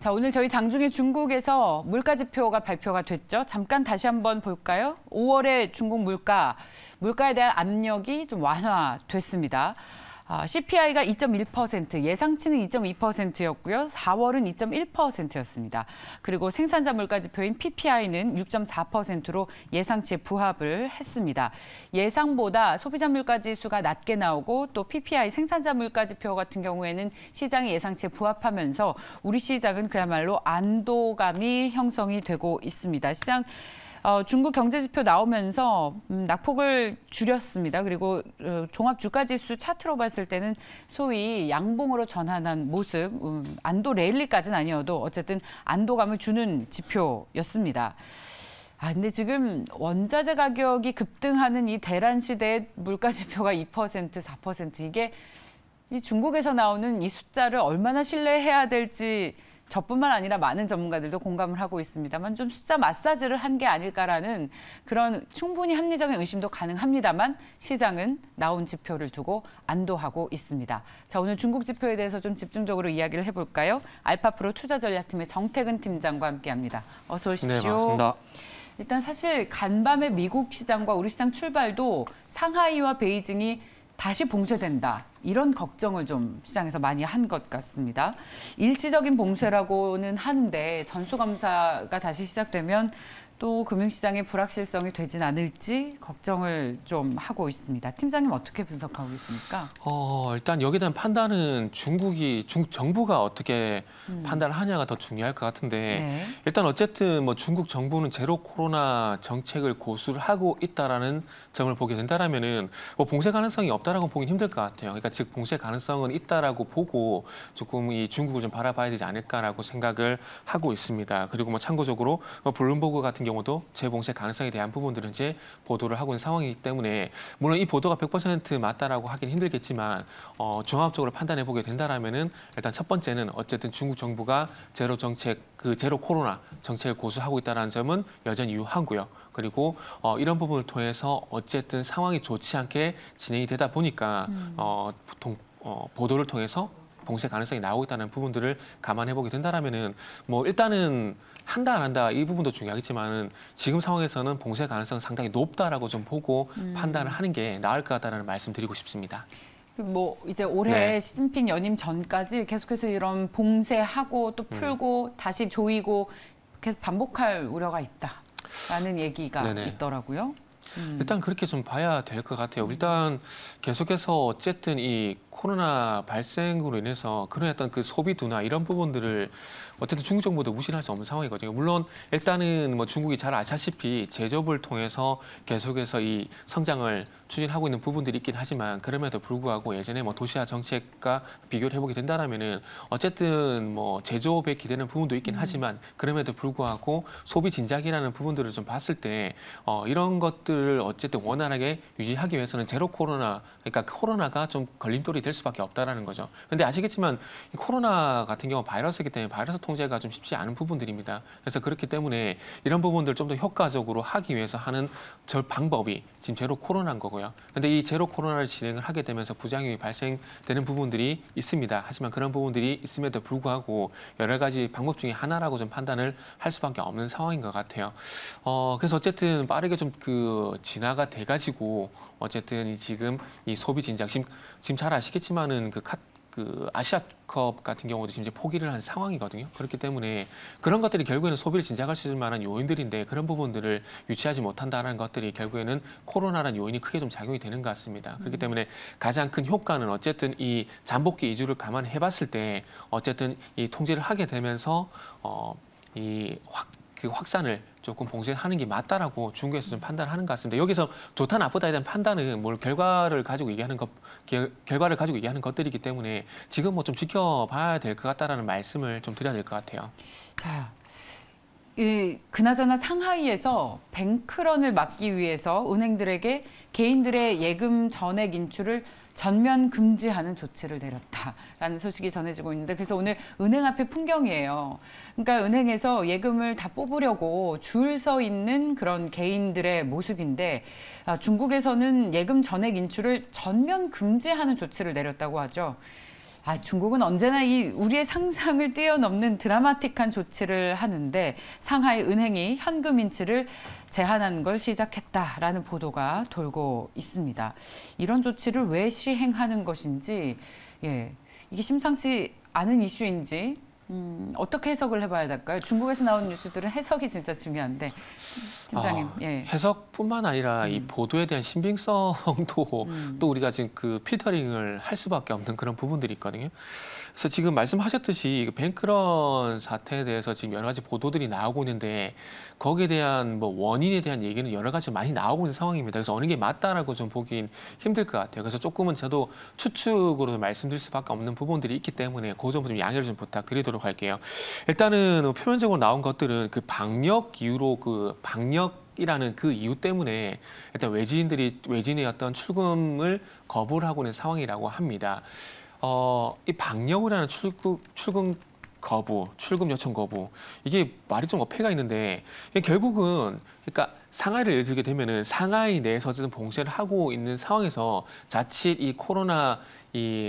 자, 오늘 저희 장중에 중국에서 물가지표가 발표가 됐죠. 잠깐 다시 한번 볼까요? 5월의 중국 물가에 대한 압력이 좀 완화됐습니다. CPI가 2.1%, 예상치는 2.2%였고요. 4월은 2.1%였습니다. 그리고 생산자 물가지표인 PPI는 6.4%로 예상치에 부합을 했습니다. 예상보다 소비자 물가지수가 낮게 나오고 또 PPI 생산자 물가지표 같은 경우에는 시장의 예상치에 부합하면서 우리 시장은 그야말로 안도감이 형성이 되고 있습니다. 시장 중국 경제지표 나오면서 낙폭을 줄였습니다. 그리고 종합주가지수 차트로 봤을 때는 소위 양봉으로 전환한 모습, 안도 랠리까지는 아니어도 어쨌든 안도감을 주는 지표였습니다. 근데 지금 원자재 가격이 급등하는 이 대란 시대의 물가지표가 2%, 4% 이게 이 중국에서 나오는 이 숫자를 얼마나 신뢰해야 될지 저뿐만 아니라 많은 전문가들도 공감을 하고 있습니다만 좀 숫자 마사지를 한 게 아닐까라는 그런 충분히 합리적인 의심도 가능합니다만 시장은 나온 지표를 두고 안도하고 있습니다. 자, 오늘 중국 지표에 대해서 좀 집중적으로 이야기를 해볼까요? 알파프로 투자전략팀의 정태근 팀장과 함께합니다. 어서 오십시오. 네, 반갑습니다. 일단 사실 간밤에 미국 시장과 우리 시장 출발도 상하이와 베이징이 다시 봉쇄된다. 이런 걱정을 좀 시장에서 많이 한 것 같습니다. 일시적인 봉쇄라고는 하는데 전수감사가 다시 시작되면 또 금융시장의 불확실성이 되진 않을지 걱정을 좀 하고 있습니다. 팀장님 어떻게 분석하고 계십니까? 일단 여기에 대한 판단은 중국 정부가 어떻게 판단을 하냐가 더 중요할 것 같은데 네. 일단 어쨌든 뭐 중국 정부는 제로 코로나 정책을 고수를 하고 있다라는 점을 보게 된다라면은 뭐 봉쇄 가능성이 없다라고 보긴 힘들 것 같아요. 그러니까 즉 봉쇄 가능성은 있다라고 보고 조금 이 중국을 좀 바라봐야 되지 않을까라고 생각을 하고 있습니다. 그리고 뭐 참고적으로 블룸버그 같은 경우도 재봉쇄 가능성에 대한 부분들은 이제 보도를 하고 있는 상황이기 때문에 물론 이 보도가 100% 맞다라고 하긴 힘들겠지만 종합적으로 판단해 보게 된다라면은 일단 첫 번째는 어쨌든 중국 정부가 제로 정책 제로 코로나 정책을 고수하고 있다는 점은 여전히 유효하고요. 그리고 이런 부분을 통해서 어쨌든 상황이 좋지 않게 진행이 되다 보니까 보통 보도를 통해서 봉쇄 가능성이 나오고 있다는 부분들을 감안해 보게 된다라면은 뭐 일단은 한다 안 한다 이 부분도 중요하겠지만은 지금 상황에서는 봉쇄 가능성은 상당히 높다라고 좀 보고 판단을 하는 게 나을 것 같다는 말씀드리고 싶습니다. 뭐 이제 올해 네. 시진핑 연임 전까지 계속해서 이런 봉쇄하고 또 풀고 다시 조이고 계속 반복할 우려가 있다라는 얘기가 네네. 있더라고요. 일단 그렇게 좀 봐야 될 것 같아요. 일단 계속해서 어쨌든 이 코로나 발생으로 인해서 그런 어떤 그 소비 둔화 이런 부분들을 어쨌든 중국 정부도 무시할 수 없는 상황이거든요. 물론 일단은 뭐 중국이 잘 아시다시피 제조업을 통해서 계속해서 이 성장을 추진하고 있는 부분들이 있긴 하지만 그럼에도 불구하고 예전에 뭐 도시화 정책과 비교를 해보게 된다라면은 어쨌든 뭐 제조업에 기대는 부분도 있긴 하지만 그럼에도 불구하고 소비 진작이라는 부분들을 좀 봤을 때 이런 것들을 어쨌든 원활하게 유지하기 위해서는 제로 코로나 그러니까 코로나가 좀 걸림돌이 될 수밖에 없다라는 거죠. 근데 아시겠지만 이 코로나 같은 경우 바이러스이기 때문에 바이러스 통제가 좀 쉽지 않은 부분들입니다. 그래서 그렇기 때문에 이런 부분들 좀 더 효과적으로 하기 위해서 하는 방법이 지금 제로 코로나인 거고요. 근데 이 제로 코로나를 진행을 하게 되면서 부작용이 발생되는 부분들이 있습니다. 하지만 그런 부분들이 있음에도 불구하고 여러 가지 방법 중에 하나라고 좀 판단을 할 수밖에 없는 상황인 것 같아요. 그래서 어쨌든 빠르게 좀 진화가 돼가지고 어쨌든 지금 이 소비 진작 지금 잘 아시겠지만은 그 아시아컵 같은 경우도 지금 이제 포기를 한 상황이거든요. 그렇기 때문에 그런 것들이 결국에는 소비를 진작할 수 있을 만한 요인들인데 그런 부분들을 유치하지 못한다는 것들이 결국에는 코로나라는 요인이 크게 좀 작용이 되는 것 같습니다. 그렇기 때문에 가장 큰 효과는 어쨌든 이 잠복기 이주를 감안해 봤을 때 어쨌든 이 통제를 하게 되면서 확산을 조금 봉쇄하는 게 맞다라고 중국에서 좀 판단하는 것 같습니다. 여기서 좋다 나쁘다에 대한 판단은 뭘 결과를 가지고 얘기하는 것들이기 때문에 지금 뭐 좀 지켜봐야 될 것 같다라는 말씀을 좀 드려야 될 것 같아요. 자, 그나저나 상하이에서 뱅크런을 막기 위해서 은행들에게 개인들의 예금 전액 인출을 전면 금지하는 조치를 내렸다라는 소식이 전해지고 있는데 그래서 오늘 은행 앞에 풍경이에요. 그러니까 은행에서 예금을 다 뽑으려고 줄 서 있는 그런 개인들의 모습인데 중국에서는 예금 전액 인출을 전면 금지하는 조치를 내렸다고 하죠. 중국은 언제나 우리의 상상을 뛰어넘는 드라마틱한 조치를 하는데 상하이 은행이 현금 인출을 제한한 걸 시작했다라는 보도가 돌고 있습니다. 이런 조치를 왜 시행하는 것인지, 이게 심상치 않은 이슈인지 어떻게 해석을 해봐야 될까요? 중국에서 나온 뉴스들은 해석이 진짜 중요한데, 팀장님. 해석뿐만 아니라 이 보도에 대한 신빙성도 또 우리가 지금 그 필터링을 할 수밖에 없는 그런 부분들이 있거든요. 그래서 지금 말씀하셨듯이 뱅크런 사태에 대해서 지금 여러 가지 보도들이 나오고 있는데 거기에 대한 뭐 원인에 대한 얘기는 여러 가지 많이 나오고 있는 상황입니다. 그래서 어느 게 맞다라고 좀 보긴 힘들 것 같아요. 그래서 조금은 저도 추측으로 말씀드릴 수밖에 없는 부분들이 있기 때문에 그 점을 좀 양해를 좀 부탁드리도록 할게요. 일단은 표면적으로 나온 것들은 그 방역 이유로 방역이라는 그 이유 때문에 일단 외진의 어떤 출금을 거부를 하고 있는 상황이라고 합니다. 이 방역을 하는 출금 거부, 출금 요청 거부, 이게 말이 좀 어폐가 있는데 결국은 그러니까 상하이를 예를 들게 되면은 상하이 내에서 어쨌든 봉쇄를 하고 있는 상황에서 자칫 이 코로나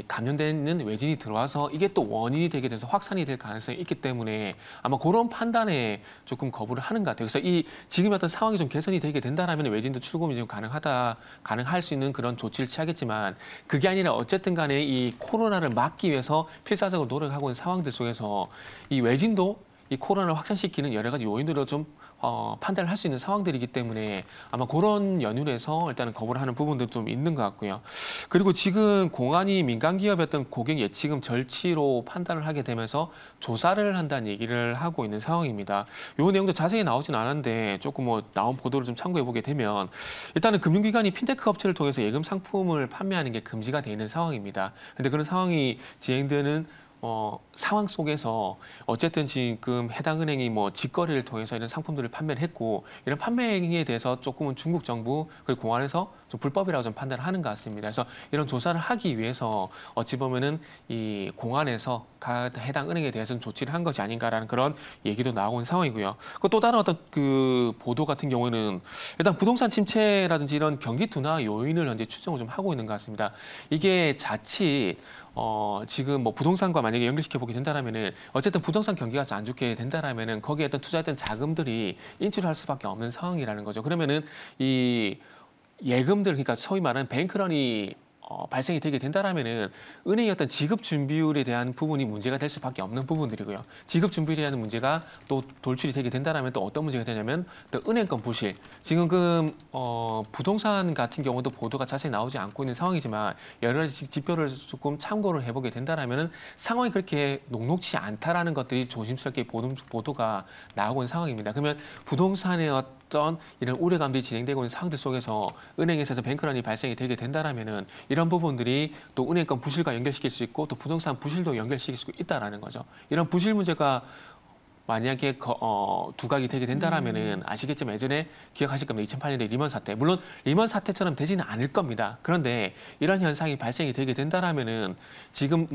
감염되는 외진이 들어와서 이게 또 원인이 되게 돼서 확산이 될 가능성이 있기 때문에 아마 그런 판단에 조금 거부를 하는 것 같아요. 그래서 지금 어떤 상황이 좀 개선이 되게 된다라면 외진도 출금이 좀 가능할 수 있는 그런 조치를 취하겠지만 그게 아니라 어쨌든 간에 이 코로나를 막기 위해서 필사적으로 노력하고 있는 상황들 속에서 이 외진도 이 코로나를 확산시키는 여러 가지 요인들을 좀 판단을 할 수 있는 상황들이기 때문에 아마 그런 연유에서 일단은 거부를 하는 부분도 좀 있는 것 같고요. 그리고 지금 공안이 민간 기업이었던 고객 예치금 절취로 판단을 하게 되면서 조사를 한다는 얘기를 하고 있는 상황입니다. 이 내용도 자세히 나오진 않았는데 조금 나온 보도를 좀 참고해 보게 되면 일단은 금융기관이 핀테크 업체를 통해서 예금 상품을 판매하는 게 금지가 되어 있는 상황입니다. 근데 그런 상황이 진행되는 상황 속에서 어쨌든 지금 해당 은행이 직거래를 통해서 이런 상품들을 판매를 했고 이런 판매 행위에 대해서 조금은 중국 정부 그리고 공안에서 좀 불법이라고 좀 판단을 하는 것 같습니다. 그래서 이런 조사를 하기 위해서 어찌 보면은 이 공안에서 해당 은행에 대해서는 조치를 한 것이 아닌가라는 그런 얘기도 나오고 있는 상황이고요. 또 다른 어떤 그 보도 같은 경우에는 일단 부동산 침체라든지 이런 경기 둔화 요인을 현재 추정을 좀 하고 있는 것 같습니다. 이게 자칫 지금 부동산과 만약에 연결시켜 보게 된다라면은 어쨌든 부동산 경기가 안 좋게 된다라면은 거기에 어떤 투자했던 자금들이 인출할 수밖에 없는 상황이라는 거죠. 그러면은 이 예금들 그러니까 소위 말하는 뱅크런이 발생이 되게 된다라면은 은행의 어떤 지급 준비율에 대한 부분이 문제가 될 수밖에 없는 부분들이고요. 지급 준비율에 대한 문제가 또 돌출이 되게 된다라면 또 어떤 문제가 되냐면 또 은행권 부실. 지금 부동산 같은 경우도 보도가 자세히 나오지 않고 있는 상황이지만 여러 가지 지표를 조금 참고를 해보게 된다라면은 상황이 그렇게 녹록치 않다라는 것들이 조심스럽게 보도가 나오고 있는 상황입니다. 그러면 부동산의 어떤 이런 우려감들이 진행되고 있는 상황들 속에서 은행에서 뱅크런이 발생이 되게 된다라면은 이런 부분들이 또 은행권 부실과 연결시킬 수 있고 또 부동산 부실도 연결시킬 수 있다라는 거죠. 이런 부실 문제가 만약에 두각이 되게 된다라면은 아시겠지만 예전에 기억하실 겁니다. 2008년에 리먼 사태. 물론 리먼 사태처럼 되지는 않을 겁니다. 그런데 이런 현상이 발생이 되게 된다라면은 지금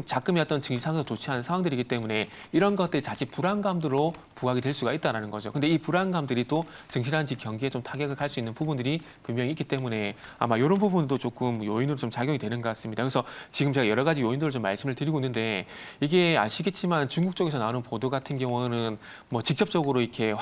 자금이 어떤 증시상승 좋지 않은 상황들이기 때문에 이런 것들이 자칫 불안감으로 부각이 될 수가 있다는 거죠. 근데 이 불안감들이 또 증시라든지 경기에 좀 타격을 갈 수 있는 부분들이 분명히 있기 때문에 아마 이런 부분도 조금 요인으로 좀 작용이 되는 것 같습니다. 그래서 지금 제가 여러 가지 요인들을 좀 말씀을 드리고 있는데 이게 아시겠지만 중국 쪽에서 나오는 보도 같은 경우는 직접적으로 이렇게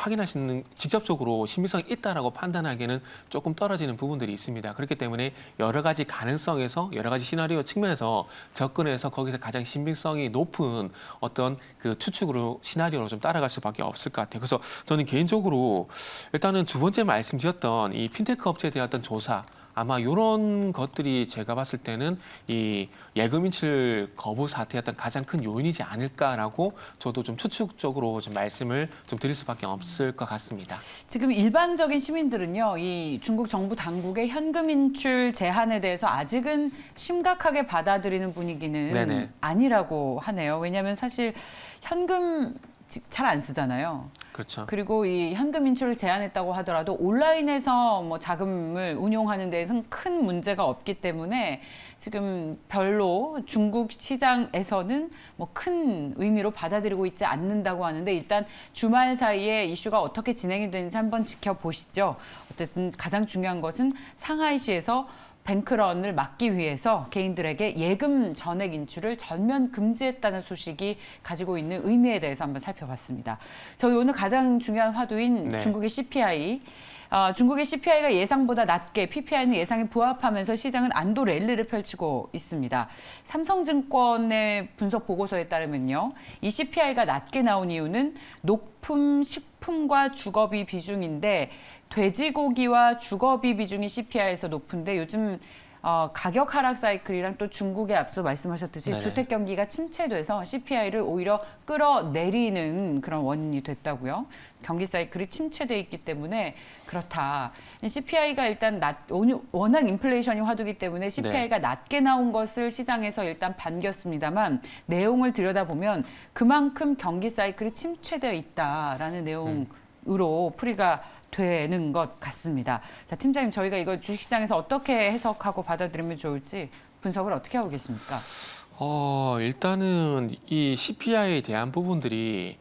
직접적으로 신빙성이 있다라고 판단하기에는 조금 떨어지는 부분들이 있습니다. 그렇기 때문에 여러 가지 가능성에서 여러 가지 시나리오 측면에서 접근해서 거기서 가장 신빙성이 높은 어떤 그 추측으로 시나리오로 좀 따라갈 수밖에 없을 것 같아요. 그래서 저는 개인적으로 일단은 두 번째 말씀드렸던 이 핀테크 업체에 대한 어떤 조사 아마 이런 것들이 제가 봤을 때는 이 예금 인출 거부 사태의 어떤 가장 큰 요인이지 않을까라고 저도 좀 추측적으로 좀 말씀을 좀 드릴 수밖에 없을 것 같습니다. 지금 일반적인 시민들은요, 이 중국 정부 당국의 현금 인출 제한에 대해서 아직은 심각하게 받아들이는 분위기는 네네. 아니라고 하네요. 왜냐하면 사실 현금 잘 안 쓰잖아요. 그렇죠. 그리고 이 현금 인출을 제한했다고 하더라도 온라인에서 자금을 운용하는 데에서는 큰 문제가 없기 때문에 지금 별로 중국 시장에서는 큰 의미로 받아들이고 있지 않는다고 하는데 일단 주말 사이에 이슈가 어떻게 진행이 되는지 한번 지켜보시죠. 어쨌든 가장 중요한 것은 상하이시에서 뱅크런을 막기 위해서 개인들에게 예금 전액 인출을 전면 금지했다는 소식이 가지고 있는 의미에 대해서 한번 살펴봤습니다. 저희 오늘 가장 중요한 화두인 중국의 CPI. 중국의 CPI가 예상보다 낮게 PPI는 예상에 부합하면서 시장은 안도 랠리를 펼치고 있습니다. 삼성증권의 분석 보고서에 따르면요. 이 CPI가 낮게 나온 이유는 녹품 식품과 주거비 비중인데 돼지고기와 주거비 비중이 CPI에서 높은데 요즘 가격 하락 사이클이랑 또 중국에 앞서 말씀하셨듯이 네네. 주택 경기가 침체돼서 CPI를 오히려 끌어내리는 그런 원인이 됐다고요. 경기 사이클이 침체돼 있기 때문에 그렇다. CPI가 일단 워낙 인플레이션이 화두기 때문에 CPI가 낮게 나온 것을 시장에서 일단 반겼습니다만 내용을 들여다보면 그만큼 경기 사이클이 침체되어 있다라는 내용으로 풀이가 되는 것 같습니다. 자, 팀장님, 저희가 이거 주식시장에서 어떻게 해석하고 받아들이면 좋을지 분석을 어떻게 하고 계십니까? 일단은 이 CPI에 대한 부분들이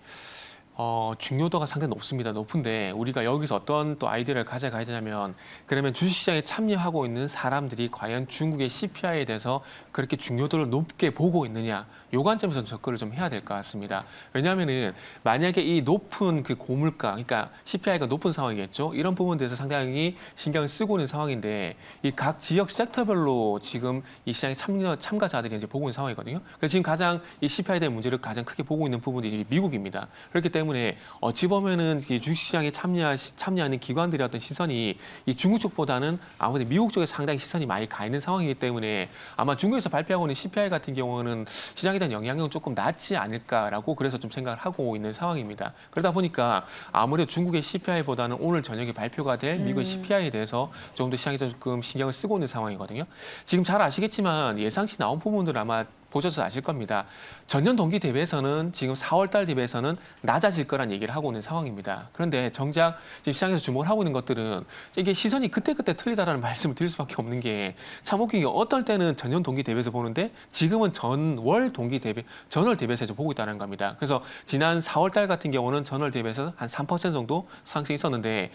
중요도가 상당히 높은데 우리가 여기서 어떤 또 아이디어를 가져가야 되냐면 그러면 주식시장에 참여하고 있는 사람들이 과연 중국의 CPI에 대해서 그렇게 중요도를 높게 보고 있느냐 요 관점에서 접근을 좀 해야 될 것 같습니다. 왜냐하면은 만약에 이 높은 그 고물가, 그러니까 CPI가 높은 상황이겠죠. 이런 부분에 대해서 상당히 신경을 쓰고 있는 상황인데 이 각 지역 섹터별로 지금 이 시장에 참가자들이 이제 보고 있는 상황이거든요. 그래서 지금 가장 이 CPI에 대한 문제를 가장 크게 보고 있는 부분이 미국입니다. 그렇기 때문에 어찌 보면은 이 주식시장에 참여하는 기관들의 어떤 시선이 이 중국 쪽보다는 아무래도 미국 쪽에 상당히 시선이 많이 가 있는 상황이기 때문에 아마 중국에서 발표하고 있는 CPI 같은 경우는 시장에 대한 영향력은 조금 낮지 않을까라고 그래서 좀 생각을 하고 있는 상황입니다. 그러다 보니까 아무래도 중국의 CPI보다는 오늘 저녁에 발표가 될 미국의 CPI에 대해서 조금 더 시장에 조금 신경을 쓰고 있는 상황이거든요. 지금 잘 아시겠지만 예상치 나온 부분들 아마 보셔서 아실 겁니다. 전년 동기 대비해서는 지금 4월 달 대비해서는 낮아질 거란 얘기를 하고 있는 상황입니다. 그런데 정작 지금 시장에서 주목을 하고 있는 것들은 이게 시선이 그때그때 틀리다라는 말씀을 드릴 수밖에 없는 게 참 웃긴 게 어떨 때는 전년 동기 대비해서 보는데 지금은 전월 대비해서 보고 있다는 겁니다. 그래서 지난 4월 달 같은 경우는 전월 대비해서 한 3% 정도 상승이 있었는데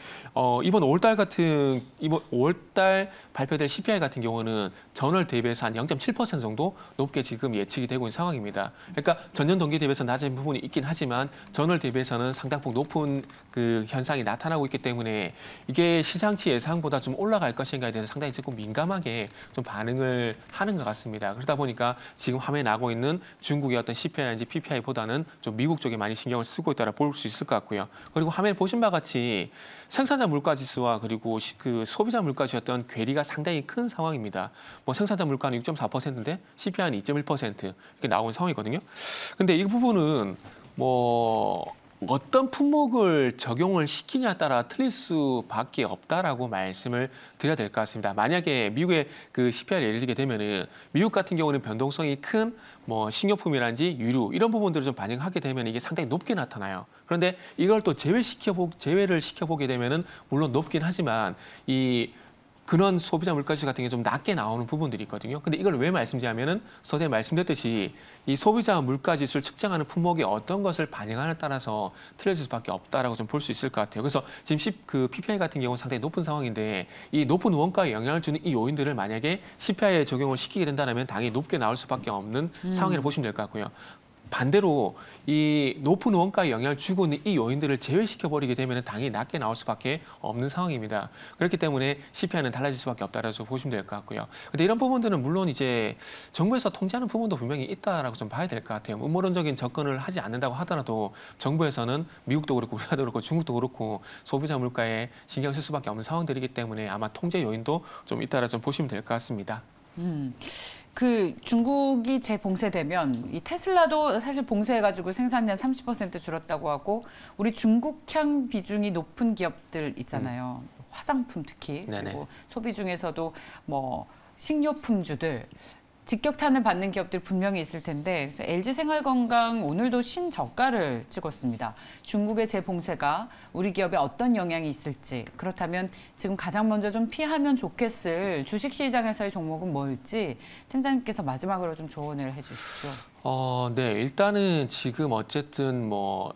이번 5월 달 발표될 CPI 같은 경우는 전월 대비해서 한 0.7% 정도 높게 지금 예측이 되고 있는 상황입니다. 그러니까 전년 동기 대비해서 낮은 부분이 있긴 하지만 전월 대비해서는 상당폭 높은 그 현상이 나타나고 있기 때문에 이게 시장치 예상보다 좀 올라갈 것인가에 대해서 상당히 조금 민감하게 좀 반응을 하는 것 같습니다. 그러다 보니까 지금 화면에 나오고 있는 중국의 어떤 CPI라든지 PPI보다는 좀 미국 쪽에 많이 신경을 쓰고 있다라 볼 수 있을 것 같고요. 그리고 화면에 보신 바와 같이 생산자 물가지수와 그리고 그 소비자 물가지수의 어떤 괴리가 상당히 큰 상황입니다. 뭐 생산자 물가는 6.4%인데 CPI는 2.1% 이렇게 나온 상황이거든요. 근데 이 부분은 뭐 어떤 품목을 적용을 시키냐에 따라 틀릴 수밖에 없다라고 말씀을 드려야 될 것 같습니다. 만약에 미국의 그 CPI를 예를 들게 되면은 미국 같은 경우는 변동성이 큰 뭐 식료품이라든지 유류 이런 부분들을 좀 반영하게 되면 이게 상당히 높게 나타나요. 그런데 이걸 또 제외를 시켜보게 되면은 물론 높긴 하지만 그런 소비자 물가지수 같은 게 좀 낮게 나오는 부분들이 있거든요. 근데 이걸 왜 말씀드리냐면은 서두에 말씀드렸듯이 이 소비자 물가지수를 측정하는 품목이 어떤 것을 반영하느냐에 따라서 틀려질 수밖에 없다라고 좀 볼 수 있을 것 같아요. 그래서 지금 그 PPI 같은 경우는 상당히 높은 상황인데 이 높은 원가에 영향을 주는 이 요인들을 만약에 CPI에 적용을 시키게 된다면 당연히 높게 나올 수밖에 없는 상황이라고 보시면 될 것 같고요. 반대로 이 높은 원가에 영향을 주고 있는 이 요인들을 제외시켜버리게 되면 당연히 낮게 나올 수밖에 없는 상황입니다. 그렇기 때문에 CPI는 달라질 수밖에 없다라고 보시면 될 것 같고요. 근데 이런 부분들은 물론 이제 정부에서 통제하는 부분도 분명히 있다라고 좀 봐야 될 것 같아요. 음모론적인 접근을 하지 않는다고 하더라도 정부에서는 미국도 그렇고 우리나라도 그렇고 중국도 그렇고 소비자 물가에 신경 쓸 수밖에 없는 상황들이기 때문에 아마 통제 요인도 좀 있다라 좀 보시면 될 것 같습니다. 그 중국이 재봉쇄되면 이 테슬라도 사실 봉쇄해가지고 생산량 30% 줄었다고 하고 우리 중국향 비중이 높은 기업들 있잖아요. 화장품 특히 네네. 그리고 소비 중에서도 뭐 식료품주들 직격탄을 받는 기업들 분명히 있을 텐데 그래서 LG생활건강 오늘도 신저가를 찍었습니다. 중국의 재봉쇄가 우리 기업에 어떤 영향이 있을지 그렇다면 지금 가장 먼저 좀 피하면 좋겠을 주식시장에서의 종목은 뭘지 팀장님께서 마지막으로 좀 조언을 해주십시오. 네, 일단은 지금 어쨌든 뭐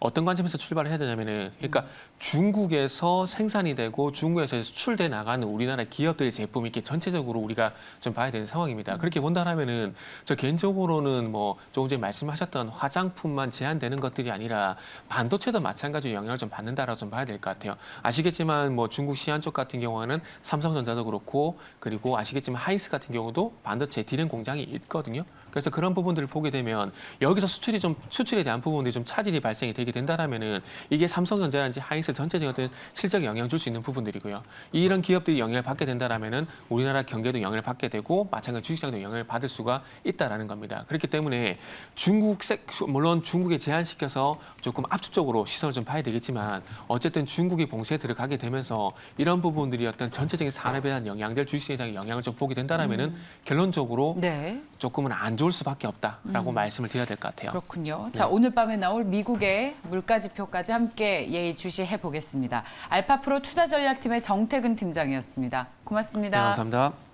어떤 관점에서 출발을 해야 되냐면은 그러니까 중국에서 생산이 되고 중국에서 수출돼 나가는 우리나라 기업들의 제품이 이렇게 전체적으로 우리가 좀 봐야 되는 상황입니다. 그렇게 본다라면은 저 개인적으로는 뭐 조금 전에 말씀하셨던 화장품만 제한되는 것들이 아니라 반도체도 마찬가지로 영향을 좀 받는다라고 좀 봐야 될 것 같아요. 아시겠지만 뭐 중국 시안 쪽 같은 경우는 삼성전자도 그렇고 그리고 아시겠지만 하이스 같은 경우도 반도체 디램 공장이 있거든요. 그래서 그런 부분들을 보게 되면 여기서 수출에 대한 부분들이 좀 차질이 발생이 되게 된다라면은 이게 삼성전자라든지 하이스 전체적인 어떤 실적에 영향을 줄 수 있는 부분들이고요. 이런 기업들이 영향을 받게 된다라면은 우리나라 경제도 영향을 받게 되고 마찬가지 주식시장도 영향을 받을 수가 있다라는 겁니다. 그렇기 때문에 물론 중국에 제한시켜서 조금 압축적으로 시선을 좀 봐야 되겠지만 어쨌든 중국이 봉쇄에 들어가게 되면서 이런 부분들이 어떤 전체적인 산업에 대한 영향들 주식시장에 영향을 좀 보게 된다라면은 결론적으로 네. 조금은 안 좋을 수밖에 없다라고 말씀을 드려야 될 것 같아요. 그렇군요. 자, 오늘 밤에 나올 미국의 물가지표까지 함께 예의주시해 보겠습니다. 알파프로 투자전략팀의 정태근 팀장이었습니다. 고맙습니다. 네, 감사합니다.